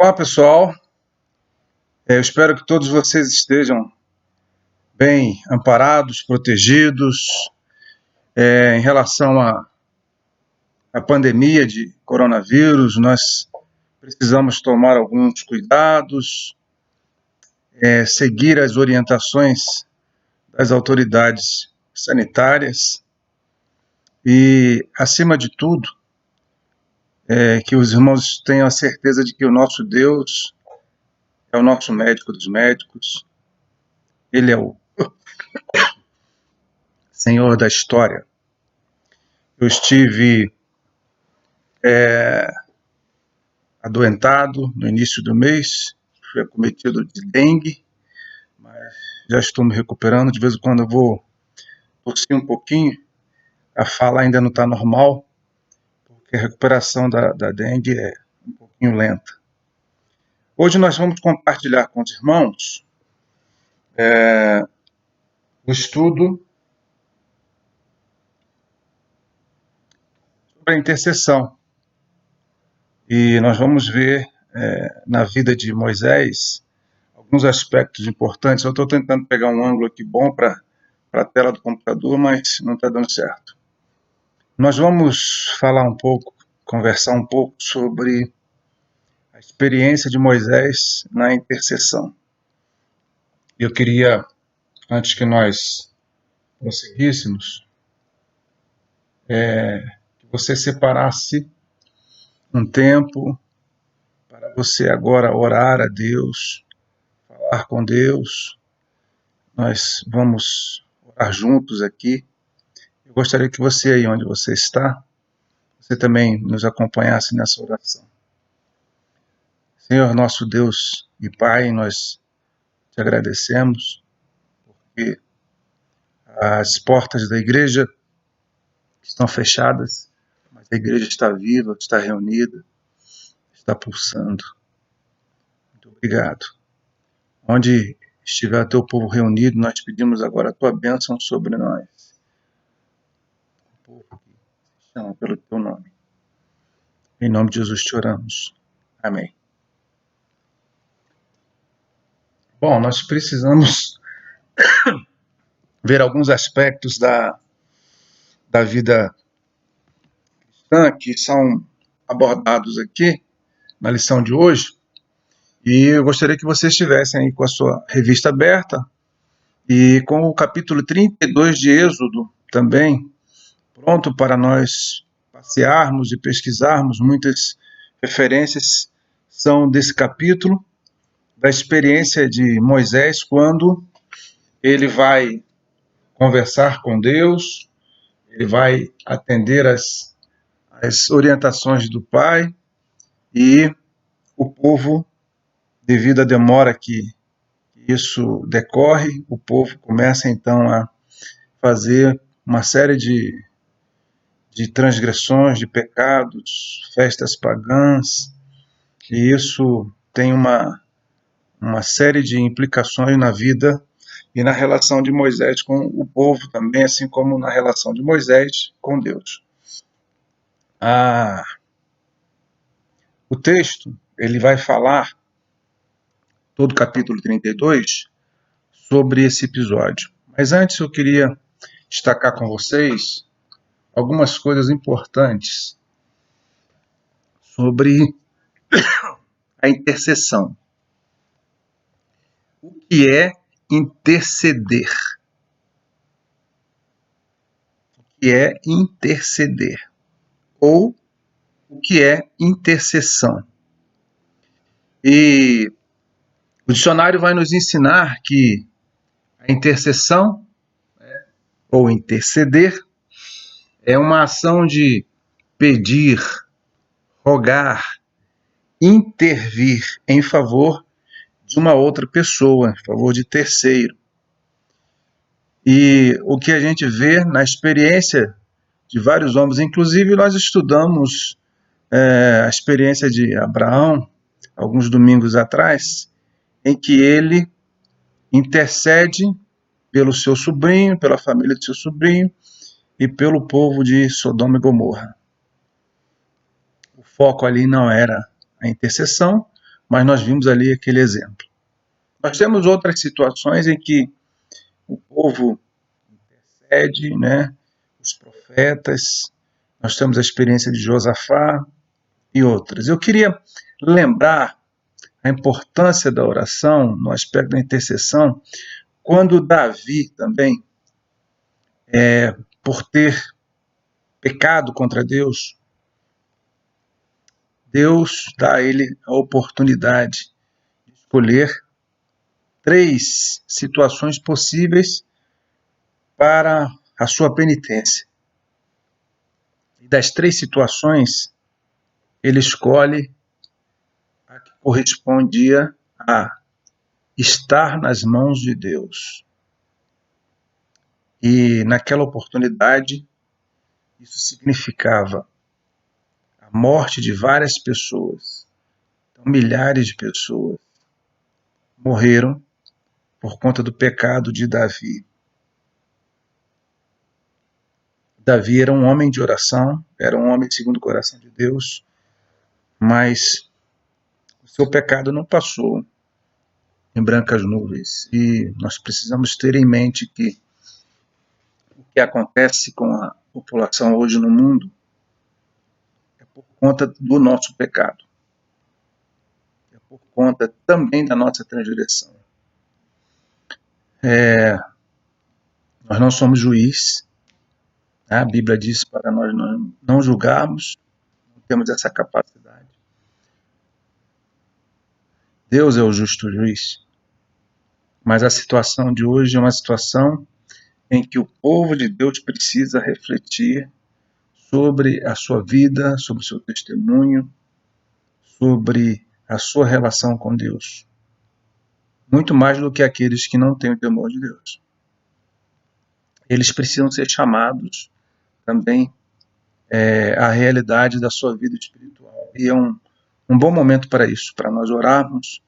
Olá, pessoal. Eu espero que todos vocês estejam bem amparados, protegidos em relação à pandemia de coronavírus. Nós precisamos tomar alguns cuidados, seguir as orientações das autoridades sanitárias e, acima de tudo, que os irmãos tenham a certeza de que o nosso Deus é o nosso médico dos médicos, Ele é o Senhor da história. Eu estive adoentado no início do mês, fui acometido de dengue, mas já estou me recuperando. De vez em quando eu vou tossir um pouquinho, a fala ainda não está normal, porque a recuperação da dengue é um pouquinho lenta. Hoje nós vamos compartilhar com os irmãos o estudo sobre a intercessão. E nós vamos ver na vida de Moisés alguns aspectos importantes. Eu estou tentando pegar um ângulo aqui bom para a tela do computador, mas não está dando certo. Nós vamos falar um pouco, conversar um pouco sobre a experiência de Moisés na intercessão. Eu queria, antes que nós prosseguíssemos, que você separasse um tempo para você agora orar a Deus, falar com Deus. Nós vamos orar juntos aqui. Eu gostaria que você, aí onde você está, você também nos acompanhasse nessa oração. Senhor, nosso Deus e Pai, nós te agradecemos porque as portas da igreja estão fechadas, mas a igreja está viva, está reunida, está pulsando. Muito obrigado. Onde estiver teu povo reunido, nós te pedimos agora a tua bênção sobre nós. O povo que se chama pelo teu nome. Em nome de Jesus te oramos. Amém. Bom, nós precisamos ver alguns aspectos da vida cristã que são abordados aqui na lição de hoje. E eu gostaria que vocês estivessem aí com a sua revista aberta e com o capítulo 32 de Êxodo também, pronto para nós passearmos e pesquisarmos. Muitas referências são desse capítulo, da experiência de Moisés quando ele vai conversar com Deus, ele vai atender as orientações do Pai, e o povo, devido à demora que isso decorre, o povo começa então a fazer uma série de transgressões, de pecados, festas pagãs, e isso tem uma série de implicações na vida e na relação de Moisés com o povo também, assim como na relação de Moisés com Deus. O texto, ele vai falar, todo o capítulo 32, sobre esse episódio. Mas antes eu queria destacar com vocês algumas coisas importantes sobre a intercessão. O que é interceder? O que é interceder? Ou o que é intercessão? E o dicionário vai nos ensinar que a intercessão, ou interceder, é uma ação de pedir, rogar, intervir em favor de uma outra pessoa, em favor de terceiro. E o que a gente vê na experiência de vários homens, inclusive nós estudamos a experiência de Abraão, alguns domingos atrás, em que ele intercede pelo seu sobrinho, pela família de seu sobrinho e pelo povo de Sodoma e Gomorra. O foco ali não era a intercessão, mas nós vimos ali aquele exemplo. Nós temos outras situações em que o povo intercede, né? Os profetas, nós temos a experiência de Josafá e outras. Eu queria lembrar a importância da oração no aspecto da intercessão, quando Davi também, por ter pecado contra Deus, Deus dá a ele a oportunidade de escolher 3 situações possíveis para a sua penitência. E das 3 situações, ele escolhe a que correspondia a estar nas mãos de Deus. E naquela oportunidade, isso significava a morte de várias pessoas. Então, milhares de pessoas morreram por conta do pecado de Davi. Davi era um homem de oração, era um homem segundo o coração de Deus, mas o seu pecado não passou em brancas nuvens. E nós precisamos ter em mente que o que acontece com a população hoje no mundo é por conta do nosso pecado. É por conta também da nossa transgressão. Nós não somos juiz. A Bíblia diz para nós não julgarmos, não temos essa capacidade. Deus é o justo juiz. Mas a situação de hoje é uma situação em que o povo de Deus precisa refletir sobre a sua vida, sobre o seu testemunho, sobre a sua relação com Deus. Muito mais do que aqueles que não têm o temor de Deus. Eles precisam ser chamados também à realidade da sua vida espiritual. E é um bom momento para isso, para nós orarmos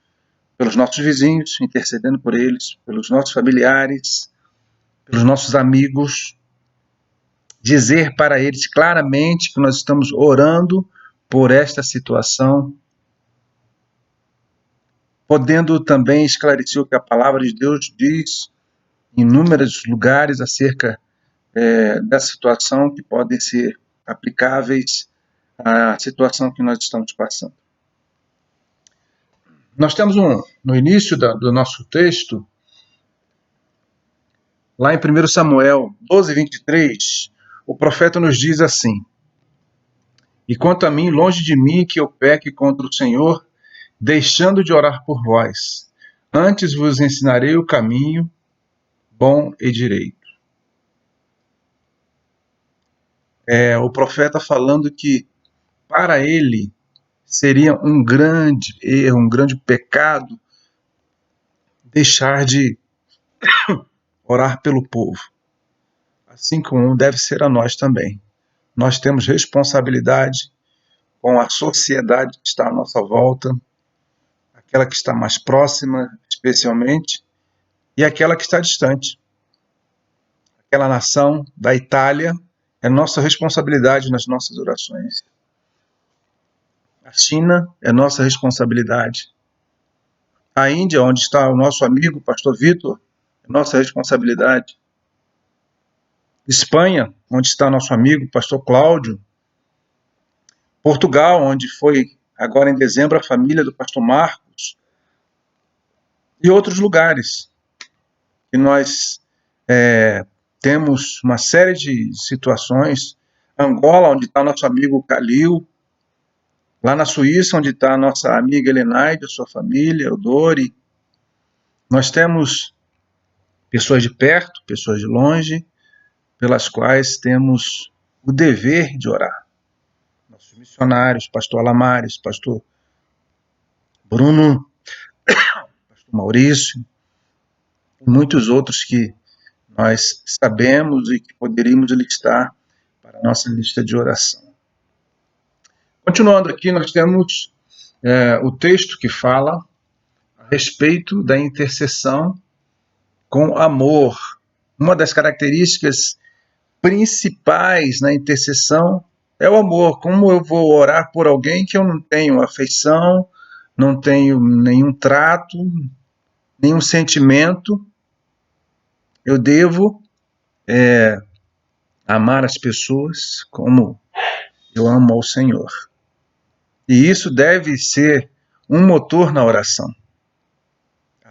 pelos nossos vizinhos, intercedendo por eles, pelos nossos familiares, pelos nossos amigos, dizer para eles claramente que nós estamos orando por esta situação, podendo também esclarecer o que a palavra de Deus diz em inúmeros lugares acerca dessa situação que podem ser aplicáveis à situação que nós estamos passando. Nós temos no início do nosso texto, lá em 1 Samuel 12, 23, o profeta nos diz assim: E quanto a mim, longe de mim que eu peque contra o Senhor, deixando de orar por vós. Antes vos ensinarei o caminho bom e direito. O profeta falando que para ele seria um grande erro, um grande pecado deixar de orar pelo povo. Assim como deve ser a nós também. Nós temos responsabilidade com a sociedade que está à nossa volta, aquela que está mais próxima, especialmente, e aquela que está distante. Aquela nação da Itália é nossa responsabilidade nas nossas orações. A China é nossa responsabilidade. A Índia, onde está o nosso amigo, pastor Vitor, é nossa responsabilidade. Espanha, onde está nosso amigo, pastor Cláudio. Portugal, onde foi agora em dezembro a família do pastor Marcos. E outros lugares que nós temos uma série de situações. Angola, onde está nosso amigo Calil. Lá na Suíça, onde está a nossa amiga Helenaide, a sua família, o Dori. Nós temos pessoas de perto, pessoas de longe, pelas quais temos o dever de orar. Nossos missionários, pastor Alamares, pastor Bruno, pastor Maurício, e muitos outros que nós sabemos e que poderíamos listar para a nossa lista de oração. Continuando aqui, nós temos o texto que fala a respeito da intercessão com amor. Uma das características principais na intercessão é o amor. Como eu vou orar por alguém que eu não tenho afeição, não tenho nenhum trato, nenhum sentimento, eu devo amar as pessoas como eu amo ao Senhor. E isso deve ser um motor na oração.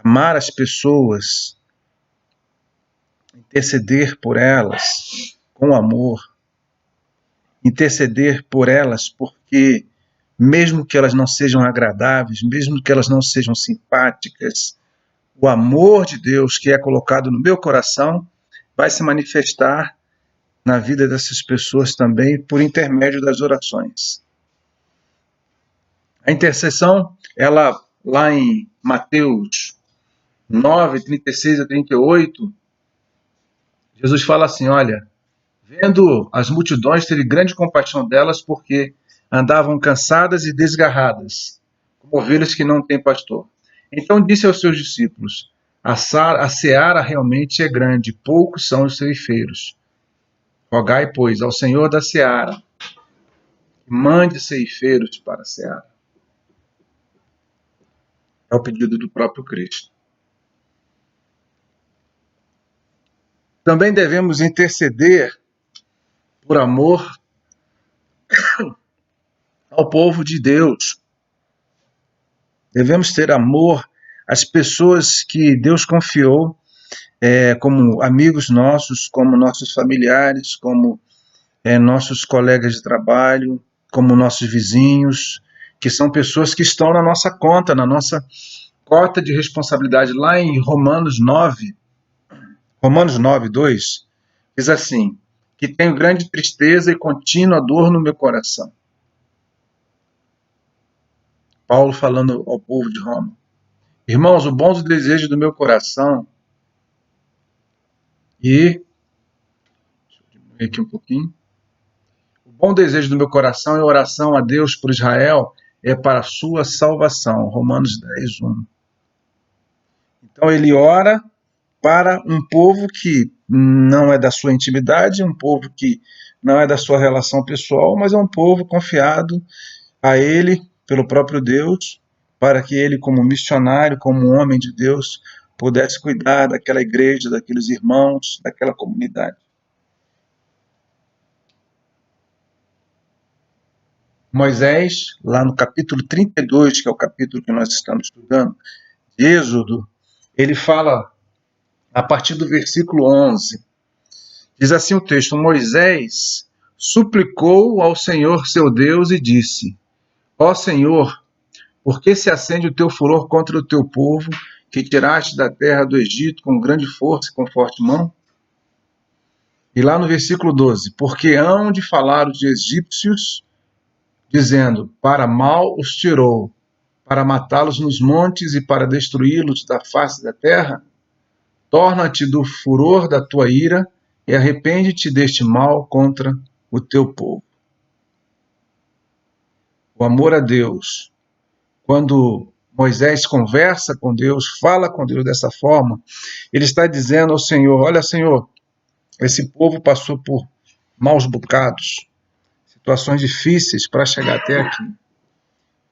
Amar as pessoas, interceder por elas com amor, interceder por elas porque, mesmo que elas não sejam agradáveis, mesmo que elas não sejam simpáticas, o amor de Deus que é colocado no meu coração vai se manifestar na vida dessas pessoas também por intermédio das orações. A intercessão, ela lá em Mateus 9, 36 a 38, Jesus fala assim, olha, vendo as multidões, teve grande compaixão delas, porque andavam cansadas e desgarradas, como ovelhas que não têm pastor. Então disse aos seus discípulos, a seara realmente é grande, poucos são os ceifeiros. Rogai, pois, ao Senhor da seara, que mande ceifeiros para a seara. É o pedido do próprio Cristo. Também devemos interceder por amor ao povo de Deus. Devemos ter amor às pessoas que Deus confiou como amigos nossos, como nossos familiares, como nossos colegas de trabalho, como nossos vizinhos, que são pessoas que estão na nossa conta, na nossa cota de responsabilidade. Lá em Romanos 9, 2, diz assim, que tenho grande tristeza e contínua dor no meu coração. Paulo falando ao povo de Roma. Irmãos, o bom desejo do meu coração deixa eu diminuir aqui um pouquinho. O bom desejo do meu coração e oração a Deus por Israel é para a sua salvação. Romanos 10, 1. Então ele ora para um povo que não é da sua intimidade, um povo que não é da sua relação pessoal, mas é um povo confiado a ele pelo próprio Deus, para que ele, como missionário, como homem de Deus, pudesse cuidar daquela igreja, daqueles irmãos, daquela comunidade. Moisés, lá no capítulo 32, que é o capítulo que nós estamos estudando, de Êxodo, ele fala a partir do versículo 11. Diz assim o texto, Moisés suplicou ao Senhor seu Deus e disse, ó Senhor, por que se acende o teu furor contra o teu povo, que tiraste da terra do Egito com grande força e com forte mão? E lá no versículo 12, porque hão de falar os egípcios, dizendo, para mal os tirou, para matá-los nos montes e para destruí-los da face da terra? Torna-te do furor da tua ira e arrepende-te deste mal contra o teu povo. O amor a Deus, quando Moisés conversa com Deus, fala com Deus dessa forma, ele está dizendo ao Senhor, olha Senhor, esse povo passou por maus bocados, situações difíceis para chegar até aqui.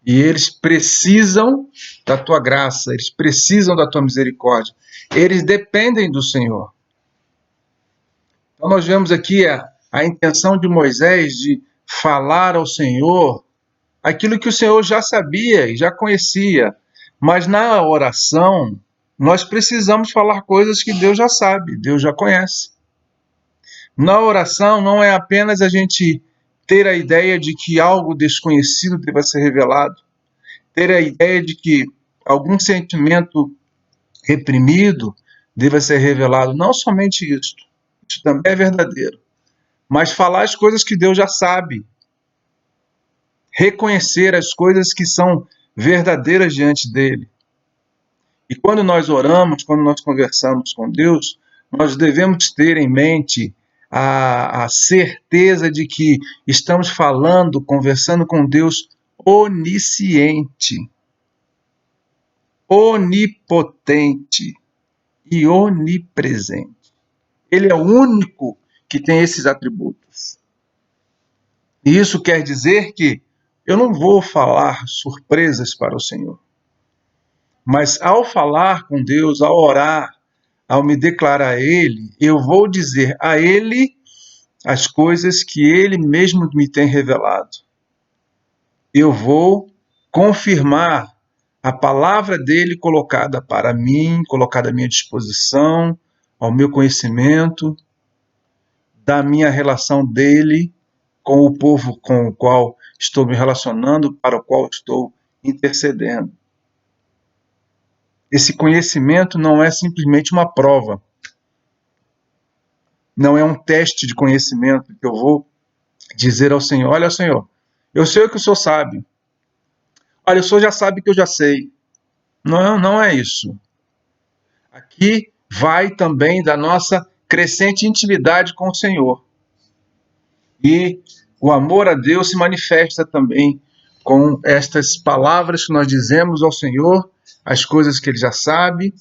E eles precisam da tua graça, eles precisam da tua misericórdia. Eles dependem do Senhor. Então nós vemos aqui a intenção de Moisés de falar ao Senhor aquilo que o Senhor já sabia e já conhecia. Mas na oração, nós precisamos falar coisas que Deus já sabe, Deus já conhece. Na oração não é apenas a gente ter a ideia de que algo desconhecido deva ser revelado, ter a ideia de que algum sentimento reprimido deva ser revelado. Não somente isso também é verdadeiro, mas falar as coisas que Deus já sabe, reconhecer as coisas que são verdadeiras diante dele. E quando nós oramos, quando nós conversamos com Deus, nós devemos ter em mente a certeza de que estamos falando, conversando com Deus onisciente, onipotente e onipresente. Ele é o único que tem esses atributos. E isso quer dizer que eu não vou falar surpresas para o Senhor. Mas ao falar com Deus, ao orar, ao me declarar a Ele, eu vou dizer a Ele as coisas que Ele mesmo me tem revelado. Eu vou confirmar a palavra dele colocada para mim, colocada à minha disposição, ao meu conhecimento, da minha relação dele com o povo com o qual estou me relacionando, para o qual estou intercedendo. Esse conhecimento não é simplesmente uma prova, não é um teste de conhecimento que eu vou dizer ao Senhor: olha, Senhor, eu sei o que o Senhor sabe. Olha, o Senhor já sabe que eu já sei. Não, não é isso. Aqui vai também da nossa crescente intimidade com o Senhor. E o amor a Deus se manifesta também com estas palavras que nós dizemos ao Senhor, as coisas que Ele já sabe,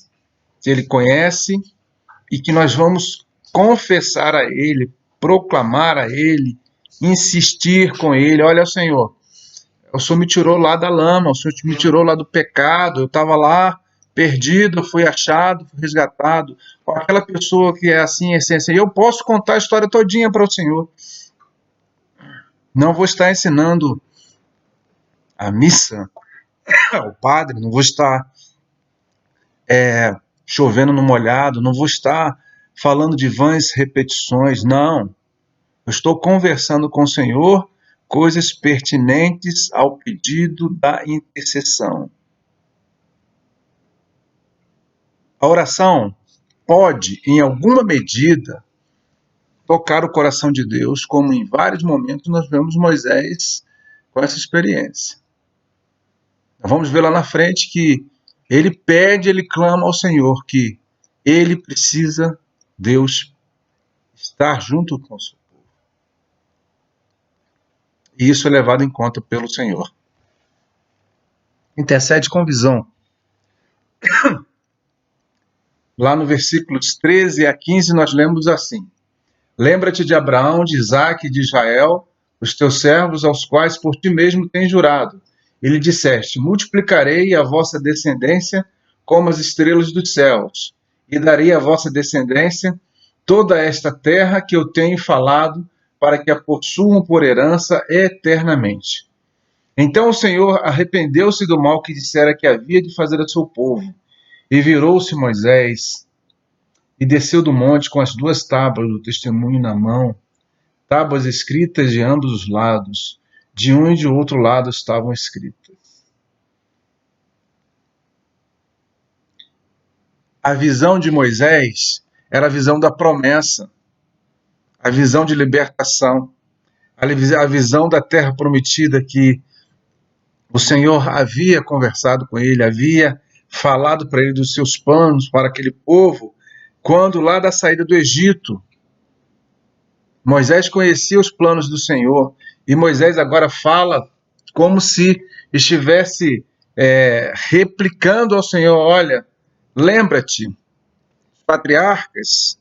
que Ele conhece, e que nós vamos confessar a Ele, proclamar a Ele, insistir com Ele. Olha, Senhor, o Senhor me tirou lá da lama, o Senhor me tirou lá do pecado, eu estava lá perdido, fui achado, fui resgatado. Aquela pessoa que é assim, essência, eu posso contar a história todinha para o Senhor. Não vou estar ensinando a missa ao padre, não vou estar chovendo no molhado, não vou estar falando de vãs repetições, não. Eu estou conversando com o Senhor coisas pertinentes ao pedido da intercessão. A oração pode, em alguma medida, tocar o coração de Deus, como em vários momentos nós vemos Moisés com essa experiência. Nós vamos ver lá na frente que ele pede, ele clama ao Senhor, que ele precisa, Deus, estar junto com o seu povo. E isso é levado em conta pelo Senhor. Intercede com visão. Lá no versículos 13 a 15 nós lemos assim: lembra-te de Abraão, de Isaque e de Israel, os teus servos, aos quais por ti mesmo tens jurado. E lhe disseste: multiplicarei a vossa descendência como as estrelas dos céus, e darei à vossa descendência toda esta terra que eu tenho falado, para que a possuam por herança eternamente. Então o Senhor arrependeu-se do mal que dissera que havia de fazer a seu povo, e virou-se Moisés, e desceu do monte com as 2 tábuas do testemunho na mão, tábuas escritas de ambos os lados, de um e de outro lado estavam escritas. A visão de Moisés era a visão da promessa, a visão de libertação, a visão da terra prometida que o Senhor havia conversado com ele, havia falado para ele dos seus planos para aquele povo, quando lá da saída do Egito, Moisés conhecia os planos do Senhor, e Moisés agora fala como se estivesse replicando ao Senhor: olha, lembra-te, patriarcas,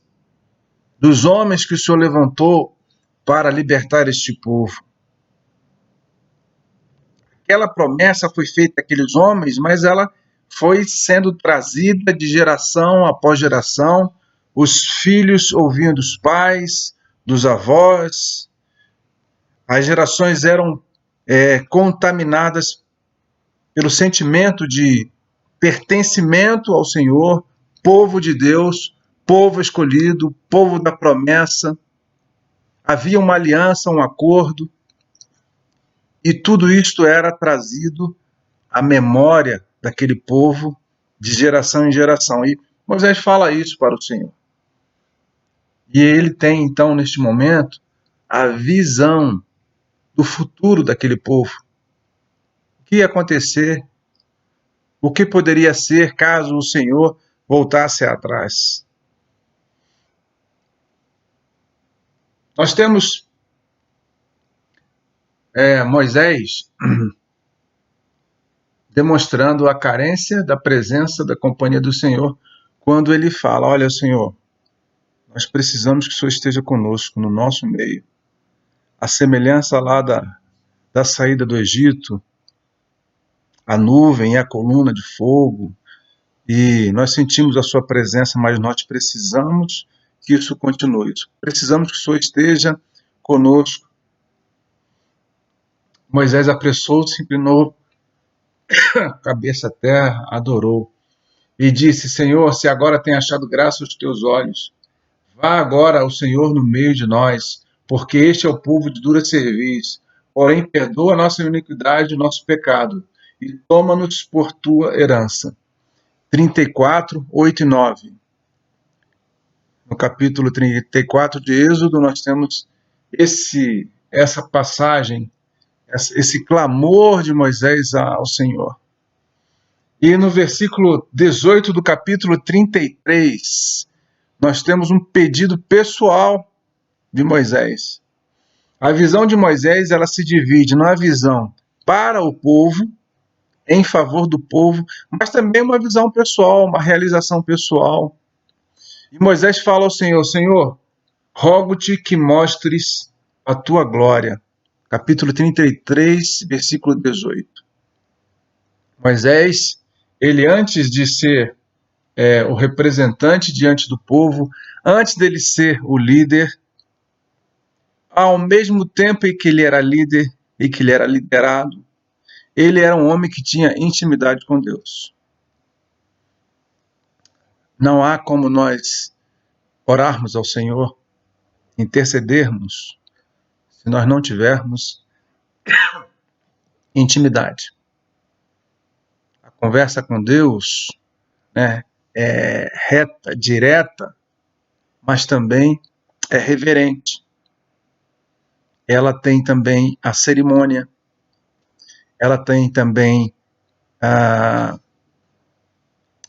dos homens que o Senhor levantou para libertar este povo. Aquela promessa foi feita àqueles homens, mas ela foi sendo trazida de geração após geração, os filhos ouvindo dos pais, dos avós. As gerações eram contaminadas pelo sentimento de pertencimento ao Senhor, povo de Deus, povo escolhido, povo da promessa. Havia uma aliança, um acordo, e tudo isto era trazido à memória daquele povo de geração em geração. E Moisés fala isso para o Senhor. E ele tem, então, neste momento, a visão do futuro daquele povo. O que ia acontecer? O que poderia ser caso o Senhor voltasse atrás? Nós temos Moisés demonstrando a carência da presença da companhia do Senhor quando ele fala: olha, Senhor, nós precisamos que o Senhor esteja conosco, no nosso meio. A semelhança lá da saída do Egito, a nuvem e a coluna de fogo, e nós sentimos a sua presença, mas nós precisamos que isso continue. Precisamos que o Senhor esteja conosco. Moisés apressou-se, inclinou a cabeça à terra, adorou e disse: Senhor, se agora tem achado graça aos teus olhos, vá agora ao Senhor no meio de nós, porque este é o povo de dura cerviz. Porém, perdoa a nossa iniquidade e o nosso pecado, e toma-nos por tua herança. 34, 8 e 9. No capítulo 34 de Êxodo, nós temos essa passagem, esse clamor de Moisés ao Senhor. E no versículo 18 do capítulo 33, nós temos um pedido pessoal de Moisés. A visão de Moisés, ela se divide numa visão para o povo, em favor do povo, mas também uma visão pessoal, uma realização pessoal. E Moisés fala ao Senhor: Senhor, rogo-te que mostres a tua glória. Capítulo 33, versículo 18. Moisés, ele antes de ser o representante diante do povo, antes dele ser o líder, ao mesmo tempo em que ele era líder e que ele era liderado, ele era um homem que tinha intimidade com Deus. Não há como nós orarmos ao Senhor, intercedermos, se nós não tivermos intimidade. A conversa com Deus, né, é reta, direta, mas também é reverente. Ela tem também a cerimônia, ela tem também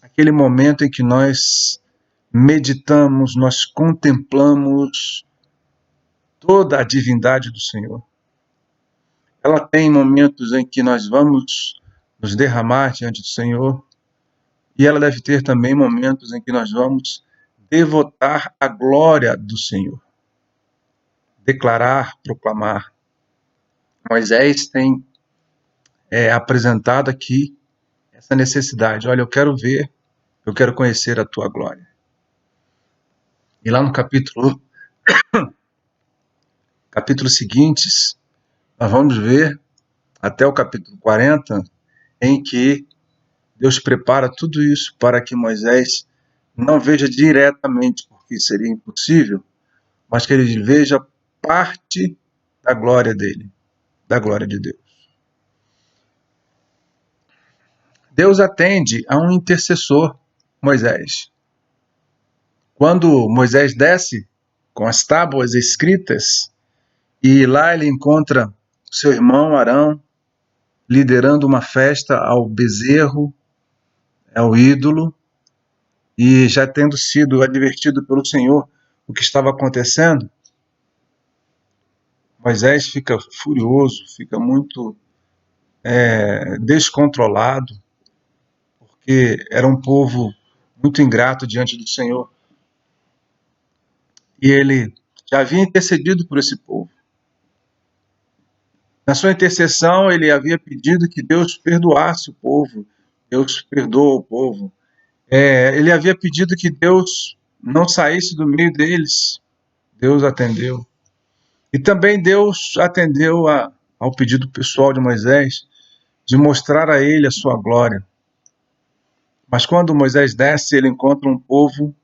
aquele momento em que nós meditamos, nós contemplamos toda a divindade do Senhor. Ela tem momentos em que nós vamos nos derramar diante do Senhor, e ela deve ter também momentos em que nós vamos devotar a glória do Senhor, declarar, proclamar. Moisés tem apresentado aqui essa necessidade. Olha, eu quero ver, eu quero conhecer a tua glória. E lá no capítulo seguintes, nós vamos ver até o capítulo 40, em que Deus prepara tudo isso para que Moisés não veja diretamente, porque seria impossível, mas que ele veja parte da glória dele, da glória de Deus. Deus atende a um intercessor, Moisés. Quando Moisés desce com as tábuas escritas, e lá ele encontra seu irmão Arão liderando uma festa ao bezerro, ao ídolo, e já tendo sido advertido pelo Senhor o que estava acontecendo, Moisés fica furioso, fica muito descontrolado, porque era um povo muito ingrato diante do Senhor. E ele já havia intercedido por esse povo. Na sua intercessão, ele havia pedido que Deus perdoasse o povo. Deus perdoa o povo. Ele havia pedido que Deus não saísse do meio deles. Deus atendeu. E também Deus atendeu ao pedido pessoal de Moisés de mostrar a ele a sua glória. Mas quando Moisés desce, ele encontra um povo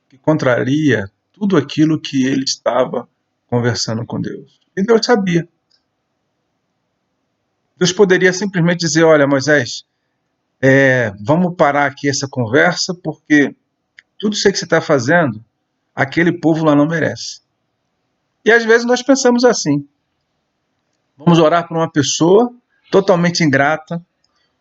que contraria tudo aquilo que ele estava conversando com Deus. E Deus sabia. Deus poderia simplesmente dizer: olha, Moisés, vamos parar aqui essa conversa, porque tudo isso que você está fazendo, aquele povo lá não merece. E às vezes nós pensamos assim: vamos orar por uma pessoa totalmente ingrata,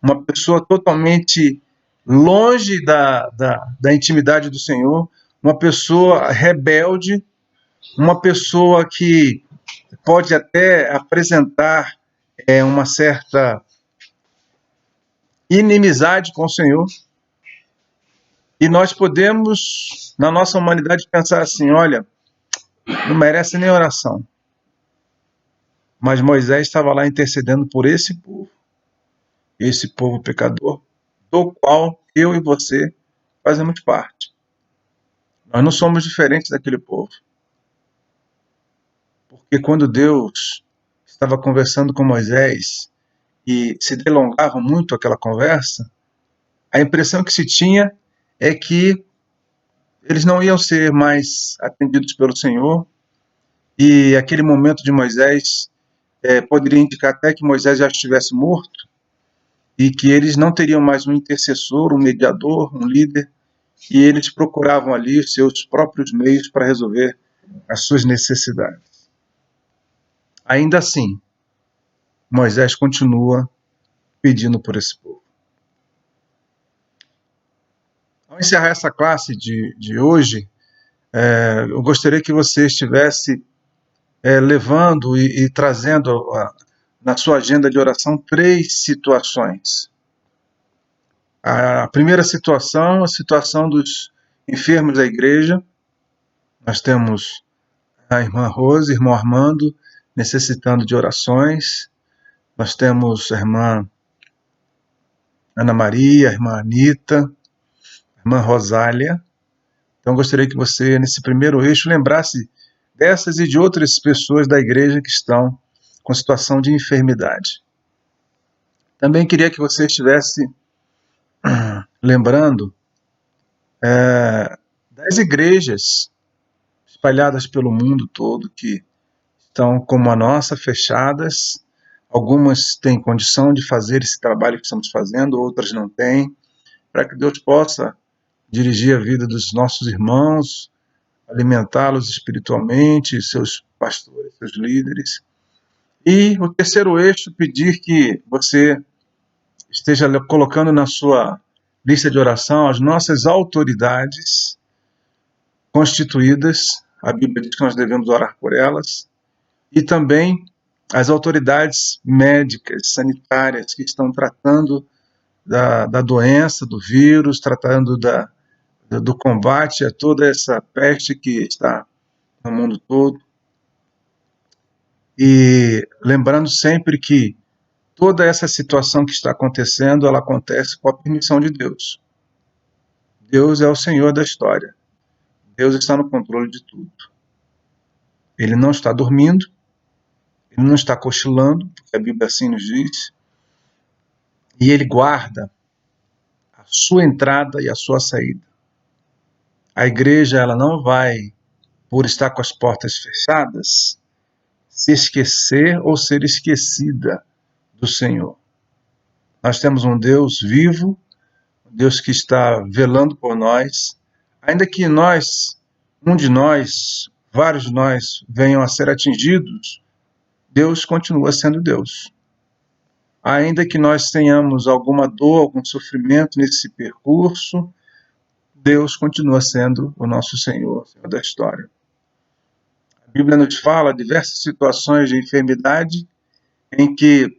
uma pessoa totalmente longe da intimidade do Senhor, uma pessoa rebelde, uma pessoa que pode até apresentar uma certa inimizade com o Senhor. E nós podemos, na nossa humanidade, pensar assim: olha, não merece nem oração. Mas Moisés estava lá intercedendo por esse povo pecador, do qual eu e você fazemos parte. Nós não somos diferentes daquele povo. Porque quando Deus estava conversando com Moisés e se delongava muito aquela conversa, a impressão que se tinha é que eles não iam ser mais atendidos pelo Senhor, e aquele momento de Moisés poderia indicar até que Moisés já estivesse morto, e que eles não teriam mais um intercessor, um mediador, um líder, e eles procuravam ali os seus próprios meios para resolver as suas necessidades. Ainda assim, Moisés continua pedindo por esse povo. Ao encerrar essa classe de hoje, eu gostaria que você estivesse levando e trazendo na sua agenda de oração 3 situações. A primeira situação, a situação dos enfermos da igreja. Nós temos a irmã Rose, irmão Armando, necessitando de orações. Nós temos a irmã Ana Maria, a irmã Anita, a irmã Rosália. Então, gostaria que você, nesse primeiro eixo, lembrasse dessas e de outras pessoas da igreja que estão com situação de enfermidade. Também queria que você estivesse lembrando das igrejas espalhadas pelo mundo todo que estão, como a nossa, fechadas. Algumas têm condição de fazer esse trabalho que estamos fazendo, outras não têm, para que Deus possa dirigir a vida dos nossos irmãos, alimentá-los espiritualmente, seus pastores, seus líderes. E o terceiro eixo, pedir que você esteja colocando na sua lista de oração as nossas autoridades constituídas. A Bíblia diz que nós devemos orar por elas. E também as autoridades médicas, sanitárias, que estão tratando da doença, do vírus, tratando do combate a toda essa peste que está no mundo todo. E lembrando sempre que toda essa situação que está acontecendo, ela acontece com a permissão de Deus. Deus é o Senhor da história. Deus está no controle de tudo. Ele não está dormindo, ele não está cochilando, porque a Bíblia assim nos diz, e ele guarda a sua entrada e a sua saída. A igreja, ela não vai, por estar com as portas fechadas, se esquecer ou ser esquecida do Senhor. Nós temos um Deus vivo, um Deus que está velando por nós, ainda que um de nós, vários de nós, venham a ser atingidos, Deus continua sendo Deus. Ainda que nós tenhamos alguma dor, algum sofrimento nesse percurso, Deus continua sendo o nosso Senhor, Senhor da história. A Bíblia nos fala de diversas situações de enfermidade em que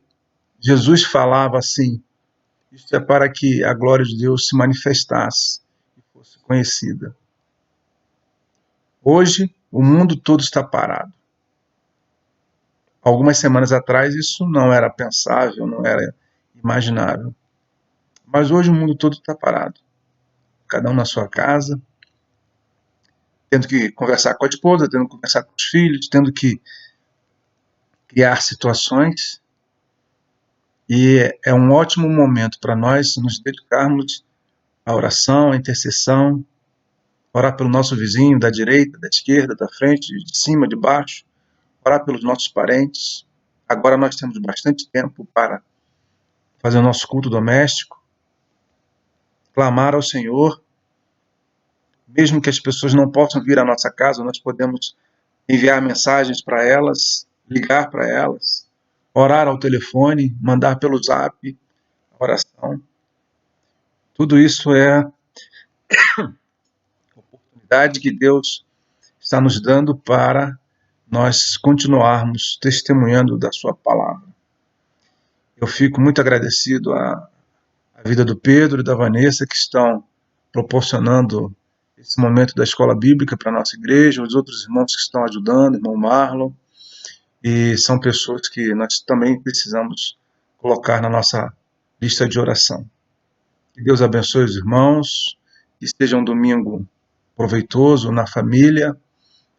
Jesus falava assim: isto é para que a glória de Deus se manifestasse e fosse conhecida. Hoje, o mundo todo está parado. Algumas semanas atrás, isso não era pensável, não era imaginável. Mas hoje o mundo todo está parado. Cada um na sua casa, tendo que conversar com a esposa, tendo que conversar com os filhos, tendo que criar situações. E é um ótimo momento para nós nos dedicarmos à oração, à intercessão, orar pelo nosso vizinho, da direita, da esquerda, da frente, de cima, de baixo, orar pelos nossos parentes. Agora nós temos bastante tempo para fazer o nosso culto doméstico, clamar ao Senhor. Mesmo que as pessoas não possam vir à nossa casa, nós podemos enviar mensagens para elas, ligar para elas, orar ao telefone, mandar pelo zap, oração. Tudo isso é oportunidade que Deus está nos dando para nós continuarmos testemunhando da sua palavra. Eu fico muito agradecido à vida do Pedro e da Vanessa, que estão proporcionando esse momento da escola bíblica para a nossa igreja, os outros irmãos que estão ajudando, irmão Marlon, e são pessoas que nós também precisamos colocar na nossa lista de oração. Que Deus abençoe os irmãos, que esteja um domingo proveitoso na família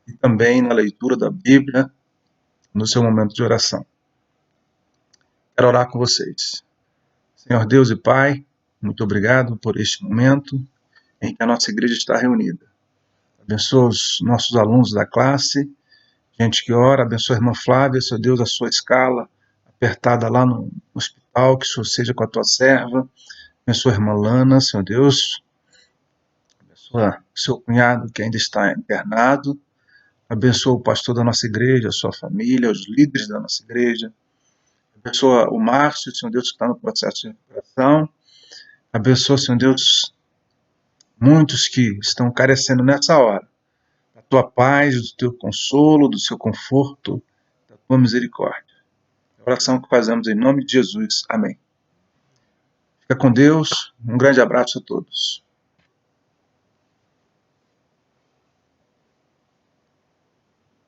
e também na leitura da Bíblia, no seu momento de oração. Quero orar com vocês. Senhor Deus e Pai, muito obrigado por este momento em que a nossa igreja está reunida. Abençoa os nossos alunos da classe, gente que ora, abençoa a irmã Flávia, Senhor Deus, a sua escala apertada lá no hospital, que o Senhor seja com a tua serva. Abençoa a irmã Lana, Senhor Deus. Abençoa o seu cunhado que ainda está internado. Abençoa o pastor da nossa igreja, a sua família, os líderes da nossa igreja. Abençoa o Márcio, Senhor Deus, que está no processo de recuperação. Abençoa, Senhor Deus, muitos que estão carecendo nessa hora da tua paz, do teu consolo, do seu conforto, da tua misericórdia. É a oração que fazemos em nome de Jesus. Amém. Fica com Deus. Um grande abraço a todos.